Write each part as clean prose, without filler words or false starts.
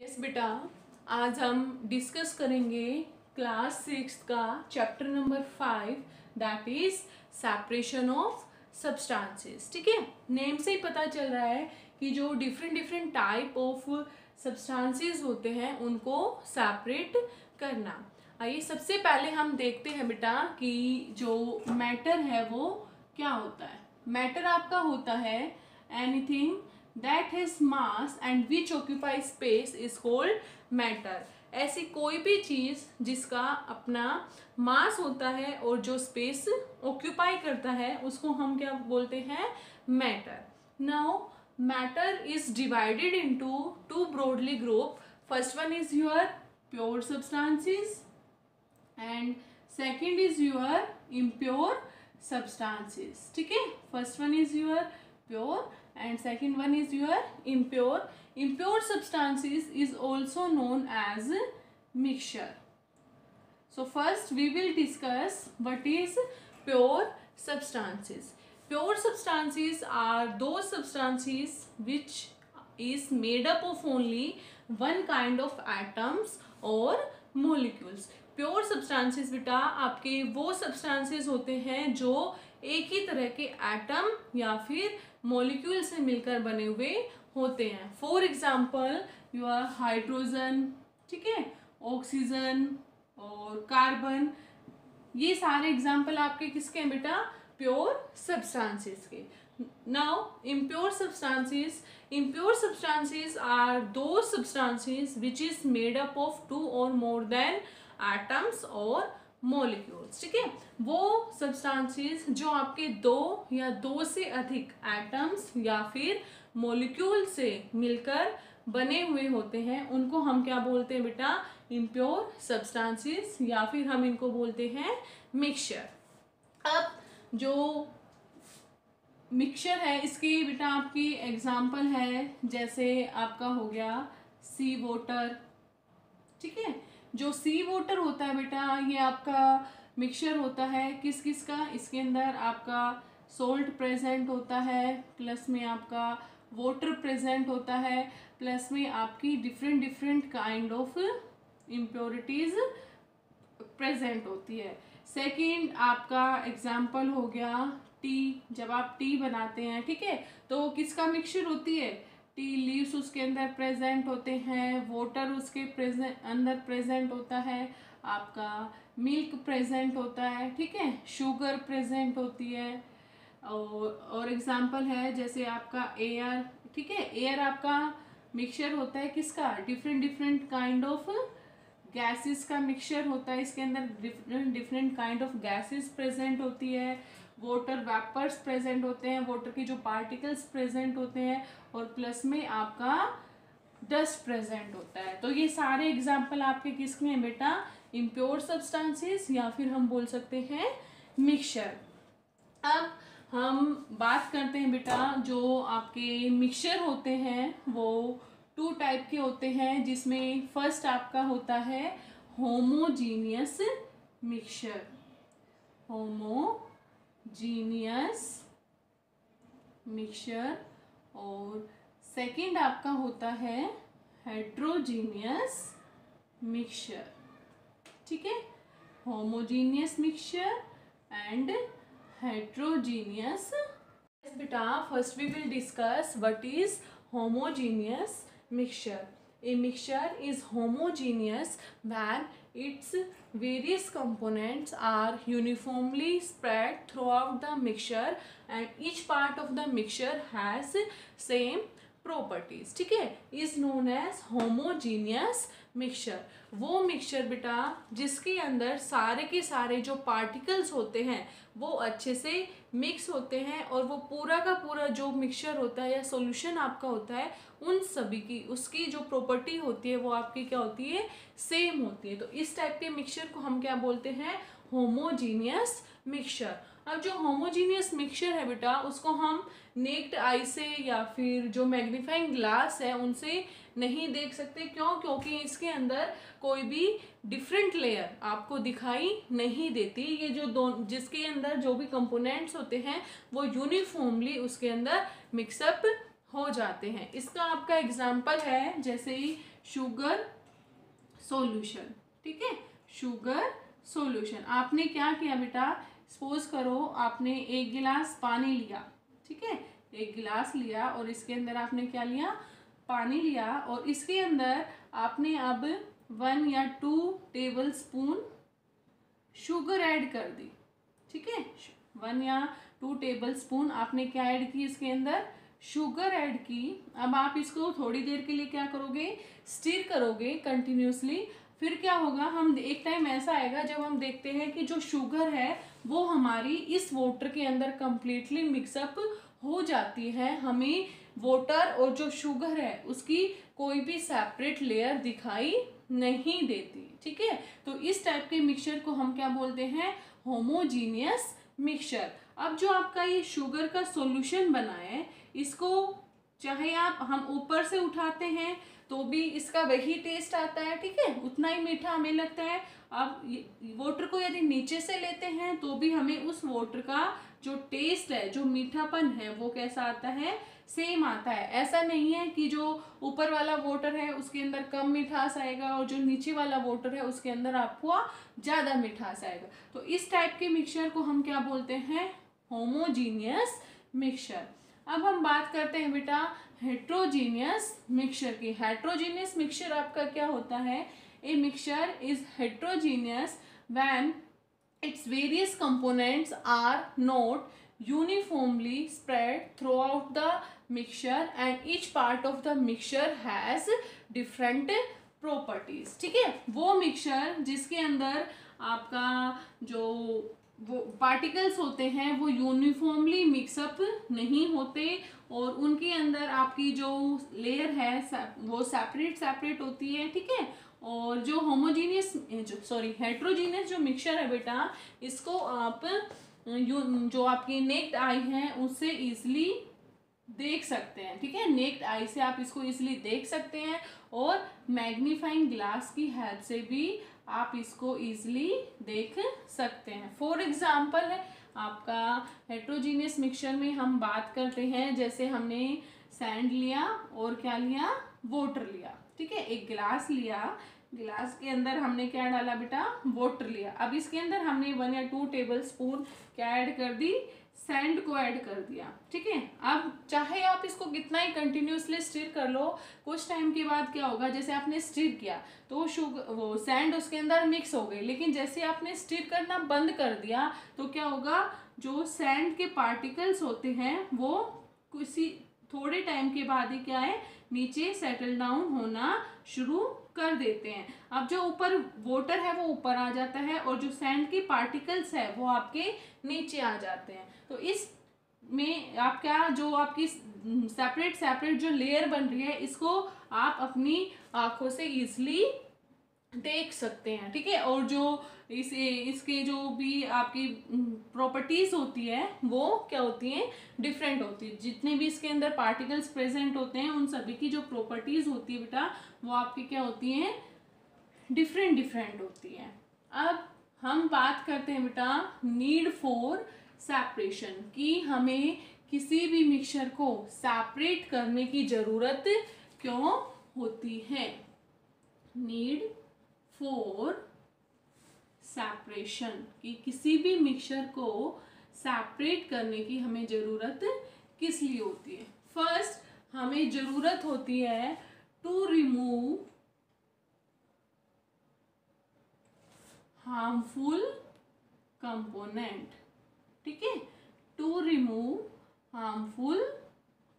Yes बेटा, आज हम डिस्कस करेंगे क्लास 6 का chapter number 5 that is separation of substances. ठीक है, नेम से ही पता चल रहा है कि जो different different type of substances होते हैं उनको सेपरेट करना। आइए सबसे पहले हम देखते हैं बेटा कि जो मैटर है वो क्या होता है। मैटर आपका होता है anything that has mass and which occupies space is called matter। ऐसी कोई भी चीज जिसका अपना मास होता है और जो स्पेस ऑक्यूपाई करता है उसको हम क्या बोलते हैं, matter. Now matter is divided into two broadly group. First one is your pure substances and second is your impure substances. ठीक है, first one is your pure and second one is your impure. Impure substances is also known as mixture. So first we will discuss what is pure substances. Pure substances are those substances which is made up of only one kind of atoms or molecules. Pure substances बेटा आपके वो substances होते हैं जो एक ही तरह के atom या फिर मॉलिक्यूल से मिलकर बने हुए होते हैं। फॉर एग्जाम्पल योर हाइड्रोजन, ठीक है, ऑक्सीजन और कार्बन, ये सारे एग्जाम्पल आपके किसके हैं बेटा, प्योर सब्सटेंसेस के। Now impure substances, impure substances are those substances which is made up of two or more than atoms or molecules। ठीक है, वो substances जो आपके दो या दो से अधिक atoms या फिर molecule से मिलकर बने हुए होते हैं उनको हम क्या बोलते हैं बेटा, impure substances, या फिर हम इनको बोलते हैं मिक्सचर। अब जो मिक्सचर है इसकी बेटा आपकी एग्जाम्पल है, जैसे आपका हो गया सी वाटर। ठीक है, जो सी वाटर होता है बेटा ये आपका मिक्सचर होता है किस किस का, इसके अंदर आपका सोल्ट प्रेजेंट होता है, प्लस में आपका वाटर प्रेजेंट होता है, प्लस में आपकी different different kind of impurities present होती है। सेकंड आपका एग्जाम्पल हो गया टी। जब आप टी बनाते हैं, ठीक है, तो किसका मिक्सचर होती है, टी लीव्स उसके अंदर प्रेजेंट होते हैं, वाटर उसके अंदर प्रेजेंट होता है, आपका मिल्क प्रेजेंट होता है, ठीक है, शुगर प्रेजेंट होती है। और एग्जाम्पल है जैसे आपका एयर। ठीक है, एयर आपका मिक्सचर होता है किसका, different different kind of gases का मिक्सचर होता है, इसके अंदर different different kind of gases present होती है, वाटर वेपर्स प्रेजेंट होते हैं, वाटर के जो पार्टिकल्स प्रेजेंट होते हैं, और प्लस में आपका डस्ट प्रेजेंट होता है। तो ये सारे एग्जाम्पल आपके किसके हैं बेटा, इम्प्योर सब्सटेंसेस या फिर हम बोल सकते हैं मिक्सचर। अब हम बात करते हैं बेटा जो आपके मिक्सचर होते हैं वो टू टाइप के होते हैं, जिसमें फर्स्ट आपका होता है होमोजीनियस मिक्सचर। Homogeneous mixture. और सेकंड आपका होता है हेट्रोजीनियस मिक्सचर। ठीक है, होमोजीनियस मिक्सचर एंड हेट्रोजीनियस। बेटा first we will discuss what is homogeneous mixture. A mixture is homogeneous when its various components are uniformly spread throughout the mixture and each part of the mixture has same properties। ठीक है, is known as homogeneous mixture। वो mixture बेटा जिसके अंदर सारे के सारे जो पार्टिकल्स होते हैं वो अच्छे से मिक्स होते हैं और वो पूरा का पूरा जो मिक्सचर होता है या सॉल्यूशन आपका होता है उन सभी की उसकी जो प्रॉपर्टी होती है वो आपकी क्या होती है, सेम होती है। तो इस टाइप के मिक्सचर को हम क्या बोलते हैं, होमोजीनियस मिक्सचर। अब जो होमोजीनियस मिक्सचर है बेटा उसको हम नेक्ड आई से या फिर जो मैग्नीफाइंग ग्लास है उनसे नहीं देख सकते। क्यों? क्योंकि इसके अंदर कोई भी डिफरेंट लेयर आपको दिखाई नहीं देती। ये जो दो जिसके अंदर जो भी कंपोनेंट्स होते हैं वो यूनिफॉर्मली उसके अंदर मिक्सअप हो जाते हैं। इसका आपका एग्जाम्पल है जैसे ही शुगर सॉल्यूशन। ठीक है, शुगर सॉल्यूशन। आपने क्या किया बेटा, सपोज करो आपने एक गिलास पानी लिया, ठीक है, एक गिलास लिया और इसके अंदर आपने क्या लिया, पानी लिया, और इसके अंदर आपने अब 1 या 2 टेबल स्पून शुगर ऐड कर दी। ठीक है, 1 या 2 टेबल स्पून आपने क्या ऐड की, इसके अंदर शुगर ऐड की। अब आप इसको थोड़ी देर के लिए क्या करोगे, स्टिर करोगे कंटिन्यूसली। फिर क्या होगा, हम एक टाइम ऐसा आएगा जब हम देखते हैं कि जो शुगर है वो हमारी इस वाटर के अंदर कंप्लीटली मिक्सअप हो जाती है। हमें वाटर और जो शुगर है उसकी कोई भी सेपरेट लेयर दिखाई नहीं देती। ठीक है, तो इस टाइप के मिक्सचर को हम क्या बोलते हैं, होमोजीनियस मिक्सचर। अब जो आपका ये शुगर का सॉल्यूशन बना है, इसको चाहे हम ऊपर से उठाते हैं तो भी इसका वही टेस्ट आता है। ठीक है, उतना ही मीठा हमें लगता है। अब वाटर को यदि नीचे से लेते हैं तो भी हमें उस वाटर का जो टेस्ट है, जो मीठापन है, वो कैसा आता है, सेम आता है। ऐसा नहीं है कि जो ऊपर वाला वाटर है उसके अंदर कम मिठास आएगा और जो नीचे वाला वाटर है उसके अंदर आपको ज़्यादा मिठास आएगा। तो इस टाइप के मिक्सचर को हम क्या बोलते हैं, होमोजीनियस मिक्सचर। अब हम बात करते हैं बेटा हेट्रोजीनियस मिक्सचर की। हेट्रोजीनियस मिक्सचर आपका क्या होता है, a mixture is heterogeneous when its various components are not uniformly spread throughout the mixture and each part of the mixture has different properties। ठीक है, वो मिक्सचर जिसके अंदर आपका जो वो पार्टिकल्स होते हैं वो यूनिफॉर्मली मिक्सअप नहीं होते और उनके अंदर आपकी जो लेयर है वो सेपरेट होती है। ठीक है, और जो होमोजीनियस हेट्रोजीनियस जो मिक्सचर है बेटा, इसको आप जो आपकी नेक्ड आई है उससे इजीली देख सकते हैं। ठीक है, नेक्ड आई से आप इसको इजीली देख सकते हैं और मैग्नीफाइंग ग्लास की हेल्प से भी आप इसको इजीली देख सकते हैं। फॉर एग्जाम्पल है आपका हेट्रोजीनियस मिक्सचर में हम बात करते हैं, जैसे हमने सैंड लिया और क्या लिया, वाटर लिया। ठीक है, एक गिलास लिया, गिलास के अंदर हमने क्या डाला बेटा, वाटर लिया। अब इसके अंदर हमने 1 या 2 टेबल स्पून क्या ऐड कर दी, सैंड को ऐड कर दिया। ठीक है, अब चाहे आप इसको कितना ही कंटिन्यूसली स्टिर कर लो, कुछ टाइम के बाद क्या होगा, जैसे आपने स्टिर किया तो वो सैंड उसके अंदर मिक्स हो गई, लेकिन जैसे आपने स्टिर करना बंद कर दिया तो क्या होगा, जो सैंड के पार्टिकल्स होते हैं वो किसी थोड़े टाइम के बाद ही क्या है, नीचे सेटल डाउन होना शुरू कर देते हैं। अब जो ऊपर वाटर है वो ऊपर आ जाता है और जो सैंड के पार्टिकल्स है वो आपके नीचे आ जाते हैं। तो इस में आप क्या, जो आपकी सेपरेट जो लेयर बन रही है इसको आप अपनी आंखों से इजीली देख सकते हैं। ठीक है, और जो इसके जो भी आपकी प्रॉपर्टीज होती है वो क्या होती हैं, डिफरेंट होती है। जितने भी इसके अंदर पार्टिकल्स प्रेजेंट होते हैं उन सभी की जो प्रॉपर्टीज होती है बेटा वो आपकी क्या होती हैं, डिफरेंट होती है। अब हम बात करते हैं बेटा नीड फॉर सेपरेशन की, हमें किसी भी मिक्सचर को सेपरेट करने की जरूरत क्यों होती है। नीड फॉर सेपरेशन की, किसी भी मिक्सचर को सेपरेट करने की हमें जरूरत किस लिए होती है। फर्स्ट, हमें जरूरत होती है टू रिमूव हार्मफुल कंपोनेंट। ठीक है, टू रिमूव हार्मफुल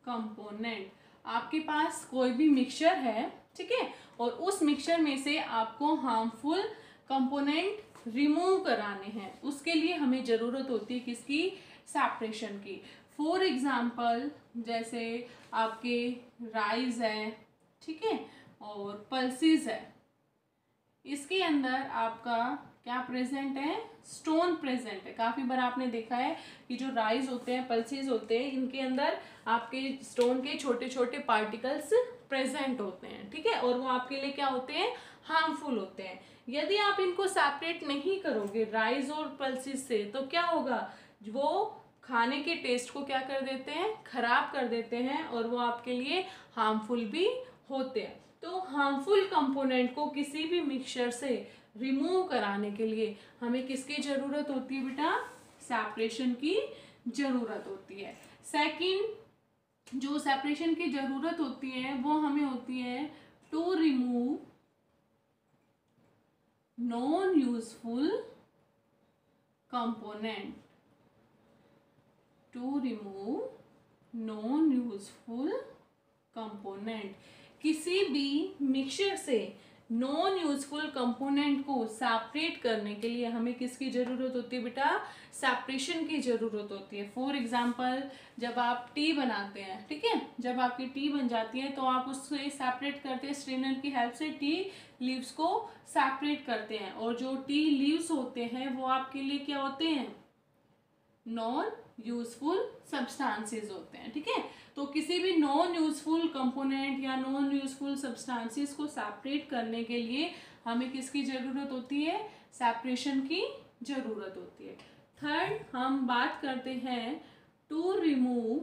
कंपोनेंट। आपके पास कोई भी मिक्सचर है, ठीक है, और उस मिक्सचर में से आपको हार्मफुल कंपोनेंट रिमूव कराने हैं, उसके लिए हमें ज़रूरत होती है किसकी, सेपरेशन की। फॉर एग्जांपल जैसे आपके राइस है, ठीक है, और पल्सेस है, इसके अंदर आपका क्या प्रेजेंट है, स्टोन प्रेजेंट है। काफ़ी बार आपने देखा है कि जो राइस होते हैं, पल्सेस होते हैं, इनके अंदर आपके स्टोन के छोटे छोटे पार्टिकल्स प्रेजेंट होते हैं। ठीक है, और वो आपके लिए क्या होते हैं, हार्मफुल होते हैं। यदि आप इनको सेपरेट नहीं करोगे राइस और पल्सेस से तो क्या होगा, वो खाने के टेस्ट को क्या कर देते हैं, खराब कर देते हैं और वो आपके लिए हार्मफुल भी होते हैं। तो हार्मफुल कंपोनेंट को किसी भी मिक्सचर से रिमूव कराने के लिए हमें किसकी जरूरत होती है बेटा? सेपरेशन की जरूरत होती है। सेकंड जो सेपरेशन की जरूरत होती है वो हमें होती है to remove non useful component, to remove non useful component. किसी भी मिक्सचर से नॉन यूजफुल कंपोनेंट को सेपरेट करने के लिए हमें किसकी जरूरत होती है बेटा? सेपरेशन की जरूरत होती है। फॉर एग्जाम्पल जब आप टी बनाते हैं, ठीक है, जब आपकी टी बन जाती है तो आप उससे सेपरेट करते हैं, स्ट्रेनर की हेल्प से टी लीव्स को सेपरेट करते हैं, और जो टी लीव्स होते हैं वो आपके लिए क्या होते हैं? नॉन यूजफुल सब्सटेंसेस होते हैं, ठीक है। तो किसी भी नॉन यूजफुल कंपोनेंट या नॉन यूजफुल सब्सटेंसेस को सेपरेट करने के लिए हमें किसकी जरूरत होती है? सेपरेशन की जरूरत होती है। थर्ड हम बात करते हैं to remove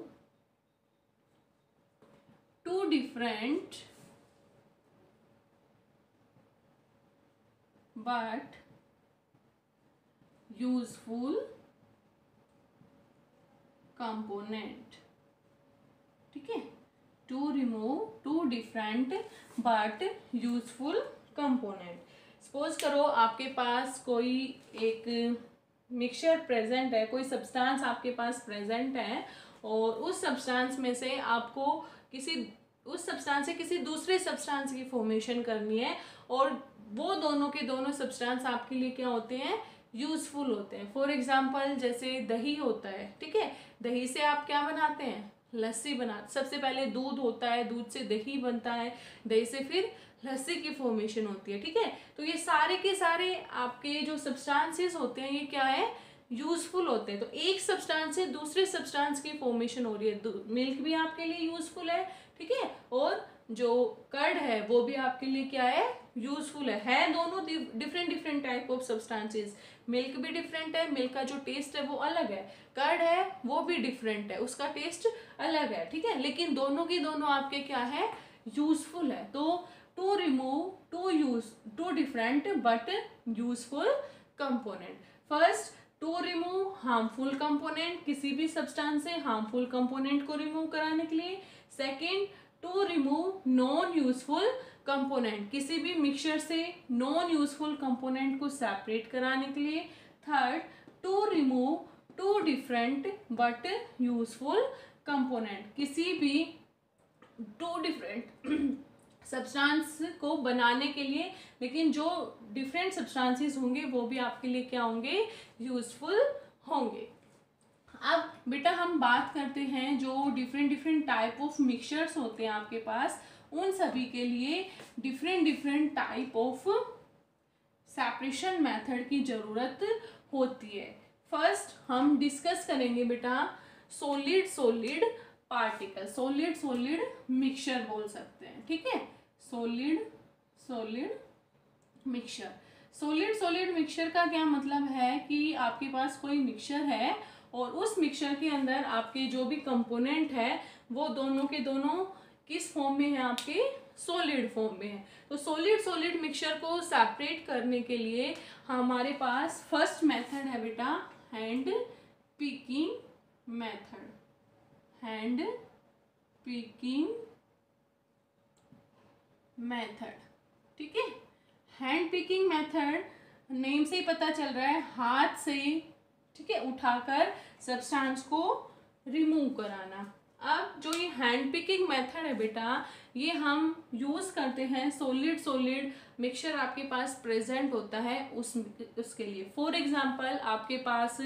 two different but useful component, ठीक है, to remove two different but useful component. Suppose करो आपके पास कोई एक मिक्सचर प्रेजेंट है, कोई सब्सटेंस आपके पास प्रेजेंट है, और उस सब्सटेंस में से आपको उस सब्सटेंस से किसी दूसरे सब्सटेंस की फॉर्मेशन करनी है, और वो दोनों के दोनों सब्सटेंस आपके लिए क्या होते हैं? यूजफुल होते हैं। फॉर एग्जाम्पल जैसे दही होता है, ठीक है, दही से आप क्या बनाते हैं? लस्सी बनाते। सबसे पहले दूध होता है, दूध से दही बनता है, दही से फिर लस्सी की फॉर्मेशन होती है, ठीक है। तो ये सारे के सारे आपके जो सब्सटेंसेस होते हैं ये क्या है? यूजफुल होते हैं। तो एक सब्सटेंस से दूसरे सब्सटेंस की फॉर्मेशन हो रही है। मिल्क भी आपके लिए यूजफुल है, ठीक है, और जो कर्ड है वो भी आपके लिए क्या है? यूजफुल है दोनों different different type of substances. Milk भी डिफरेंट है, मिल्क का जो टेस्ट है वो अलग है, कर्ड है वो भी डिफरेंट है, उसका टेस्ट अलग है, ठीक है, लेकिन दोनों की दोनों आपके क्या है? यूजफुल है। तो to remove two different but useful component. First to remove harmful component, किसी भी सब्सटेंस से हार्मफुल कंपोनेंट को रिमूव कराने के लिए। Second to remove non useful component, किसी भी मिक्सचर से नॉन यूजफुल कंपोनेंट को सेपरेट कराने के लिए। Third to remove two different but useful component, किसी भी टू डिफरेंट सब्सटेंस को बनाने के लिए, लेकिन जो डिफरेंट सब्सटेंसेस होंगे वो भी आपके लिए क्या होंगे? यूजफुल होंगे। अब बेटा हम बात करते हैं जो different different type of mixtures होते हैं आपके पास, उन सभी के लिए different different type of separation method की जरूरत होती है। फर्स्ट हम डिस्कस करेंगे बेटा solid solid particle, solid solid mixture बोल सकते हैं, ठीक है, solid solid mixture. Solid solid mixture का क्या मतलब है कि आपके पास कोई मिक्सचर है और उस मिक्सचर के अंदर आपके जो भी कंपोनेंट है वो दोनों के दोनों किस फॉर्म में है? आपके सॉलिड फॉर्म में है। तो सॉलिड सॉलिड मिक्सचर को सेपरेट करने के लिए हमारे पास फर्स्ट मेथड है बेटा hand picking method, hand picking method, ठीक है। हैंड पिकिंग मेथड नेम से ही पता चल रहा है हाथ से, ठीक है, उठाकर सब्सटेंस को रिमूव कराना। अब जो ये हैंड पिकिंग मेथड है बेटा ये हम यूज करते हैं सॉलिड सॉलिड मिक्सचर आपके पास प्रेजेंट होता है उसके लिए। फॉर एग्जांपल आपके पास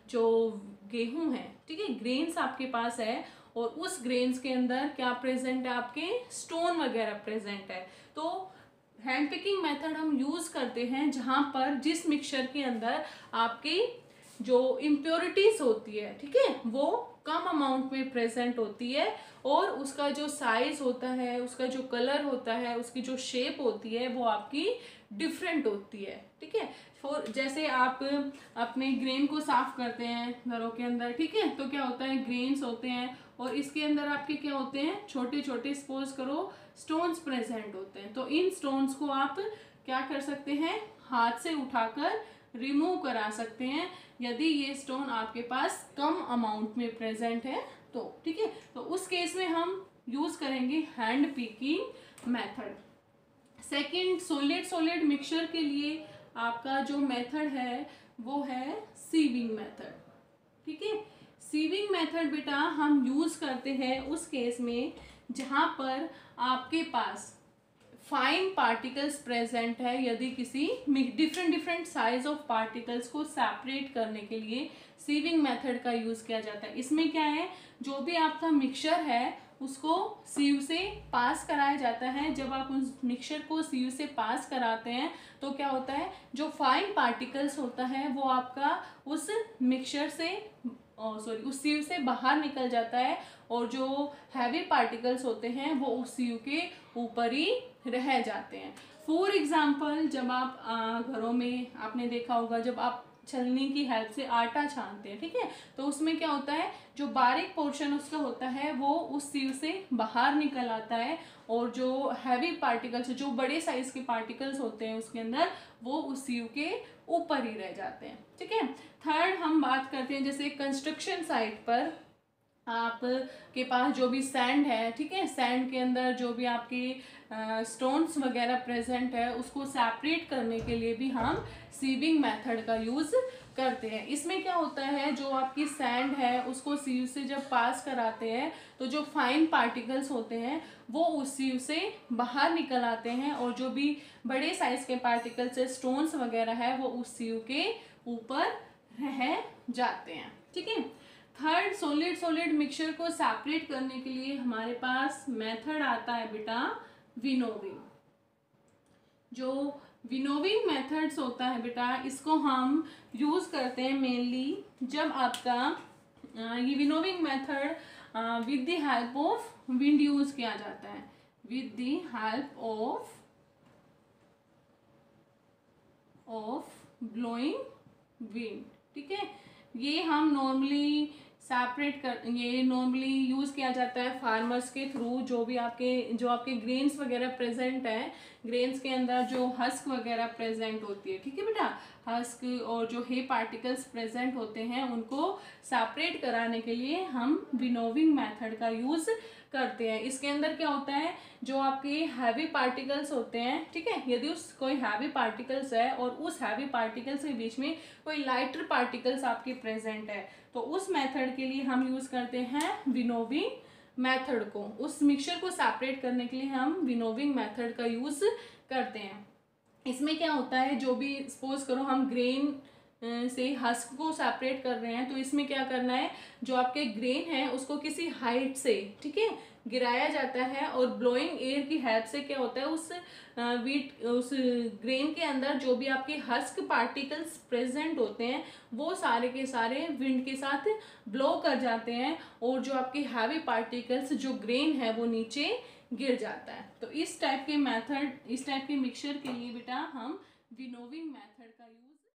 जो गेहूं है, ठीक है, ग्रेन्स आपके पास है और उस ग्रेन्स के अंदर क्या प्रेजेंट है? आपके स्टोन वगैरह प्रेजेंट है। तो हैंड पिकिंग मेथड हम यूज करते हैं जहां पर जिस मिक्सचर के अंदर आपकी जो इम्प्योरिटीज होती है, ठीक है, वो कम अमाउंट में प्रेजेंट होती है और उसका जो साइज होता है, उसका जो कलर होता है, उसकी जो शेप होती है वो आपकी डिफरेंट होती है, ठीक है। फॉर जैसे आप अपने ग्रेन को साफ करते हैं घरों के अंदर, ठीक है, तो क्या होता है ग्रेन्स होते हैं और इसके अंदर आपके क्या होते हैं, छोटे छोटे सपोज करो स्टोन्स प्रेजेंट होते हैं। तो इन स्टोन्स को आप क्या कर सकते हैं, हाथ से उठाकर रिमूव करा सकते हैं यदि ये स्टोन आपके पास कम अमाउंट में प्रेजेंट है तो, ठीक है। तो उस केस में हम यूज करेंगे hand picking method. Second, solid mixture के लिए आपका जो मेथड है वो है सीविंग मेथड, ठीक है। सीविंग मेथड बेटा हम यूज करते हैं उस केस में जहां पर आपके पास फाइन पार्टिकल्स प्रेजेंट है। यदि किसी डिफरेंट साइज ऑफ पार्टिकल्स को सेपरेट करने के लिए सीविंग मेथड का यूज किया जाता है। इसमें क्या है, जो भी आपका मिक्सचर है उसको सीव से पास कराया जाता है। जब आप उस मिक्सचर को सीव से पास कराते हैं तो क्या होता है, जो फाइन पार्टिकल्स होता है वो आपका उस मिक्सचर से उस सीव से बाहर निकल जाता है और जो हैवी पार्टिकल्स होते हैं वो उस सीव के ऊपर ही रह जाते हैं। फॉर एग्जाम्पल, जब आप घरों में आपने देखा होगा जब आप छलनी की हेल्प से आटा छानते हैं, ठीक है, तो उसमें क्या होता है, जो बारीक पोर्शन उसका होता है वो उस सीव से बाहर निकल आता है और जो हैवी पार्टिकल्स, जो बड़े साइज के पार्टिकल्स होते हैं उसके अंदर, वो उस सीव के ऊपर ही रह जाते हैं, ठीक है। थर्ड हम बात करते हैं, जैसे कंस्ट्रक्शन साइट पर आपके पास जो भी सैंड है, ठीक है, सैंड के अंदर जो भी आपके स्टोन्स वगैरह प्रेजेंट है उसको सेपरेट करने के लिए भी हम सीविंग मेथड का यूज करते हैं। इसमें क्या होता है, जो आपकी सैंड है उसको सीव से जब पास कराते हैं तो जो फाइन पार्टिकल्स होते हैं वो उस सीव से बाहर निकल आते हैं और जो भी बड़े साइज के पार्टिकल्स है, स्टोन्स वगैरह है, वो उस सीव के ऊपर रह जाते हैं, ठीक है। थर्ड, सॉलिड मिक्सचर को सेपरेट करने के लिए हमारे पास मेथड आता है बेटा विनोविंग। जो विनोविंग मेथड्स होता है बेटा, इसको हम यूज करते हैं मेनली जब आपका ये winnowing method with the help of wind use किया जाता है, with the help of blowing wind, ठीक है। ये हम नॉर्मली ये नॉर्मली यूज किया जाता है फार्मर्स के थ्रू। जो आपके ग्रेन्स वगैरह प्रेजेंट है, ग्रेन्स के अंदर जो हस्क वगैरह प्रेजेंट होती है, ठीक है बेटा, हस्क और जो हे पार्टिकल्स प्रेजेंट होते हैं उनको सेपरेट कराने के लिए हम विनोविंग मेथड का यूज करते हैं। इसके अंदर क्या होता है, जो आपके हैवी पार्टिकल्स होते हैं, ठीक है, यदि कोई हैवी पार्टिकल्स है और उस हैवी पार्टिकल्स के बीच में कोई लाइटर पार्टिकल्स आपके प्रेजेंट है, तो उस मेथड के लिए हम यूज करते हैं विनोविंग मेथड को। उस मिक्सचर को सेपरेट करने के लिए हम विनोविंग मेथड का यूज करते हैं। इसमें क्या होता है, जो भी सपोज करो हम ग्रेन से हस्क को सेपरेट कर रहे हैं, तो इसमें क्या करना है, जो आपके ग्रेन है उसको किसी हाइट से, ठीक है, गिराया जाता है और ब्लोइंग एयर की हेल्प से क्या होता है, उस ग्रेन के अंदर जो भी आपके हस्क पार्टिकल्स प्रेजेंट होते हैं वो सारे के सारे विंड के साथ ब्लो कर जाते हैं और जो आपके हैवी पार्टिकल्स जो ग्रेन है वो नीचे गिर जाता है। तो इस टाइप के मिक्सचर के लिए बेटा हम विनोविंग मेथड का यूज